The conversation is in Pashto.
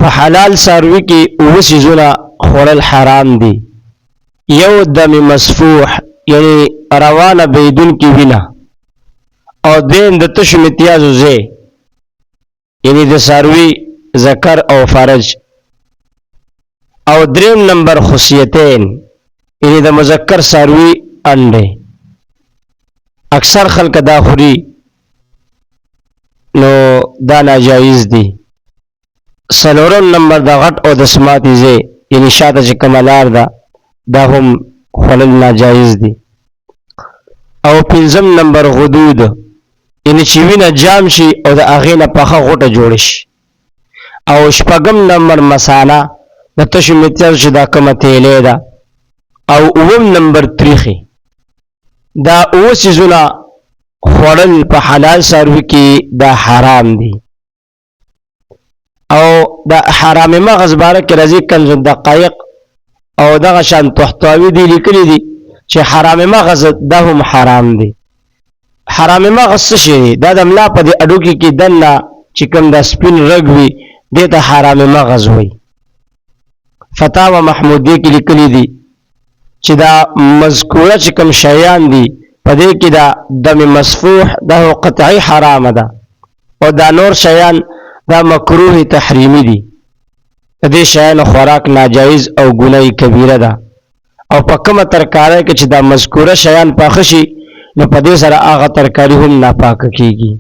په حلال څاروي کې اوه څیزونه خوړل حرام دي. یو دم مسفوح یعنی روانه بهیدونکې وینه، او دویم د تشو متیازو ځای یعنی د څاروي ذکر او فرج، او دریم نمبر خصیتین یعنی د مذکر څاروي انډې. اکثر خلک دا خوري نو دا ناجایز دي. څلورم نمبر د غټ او د سماطي ځای یعنی شاته چې کومه لار ده دا هم خوړل ناجایز دي. او پنځم نمبر غدود یعنی چې وینه جام شي او د هغې نه پخه غوټه جوړه شي. او شپږم نمبر مساله د تشو متیازو چې دا کومه تیلی ده. او اووم نمبر تریخي. دا اوه څیزونه خوړل په حلال څاروي کې دا حرام دي. او دا حرام مغز باره کې راځي کنز الدقایق او دغه شان طحطاوي دي لیکلي دي چې حرام مغز دا هم حرام دي. حرام مغز څه شی دی؟ دا د ملا په دې اډوکي کې دننه چې کوم دا سپین رګ وي دې ته حرام مغز وایي. فتاوی محمودیه کې لیکلي دي چې دا مذکوره چې کوم شیان دي په دې کې دا دم مسفوح دا قطعی حرام ده، او دا نور شیان دا مکروه تحریمی دي. د دې شیانو خوراک ناجایز او ګناه کبیره ده. او په کومه ترکارۍ کې چې دا مذکوره شیان پاخه شي نو په دې سره هغه ترکاري هم ناپاکه کیږي.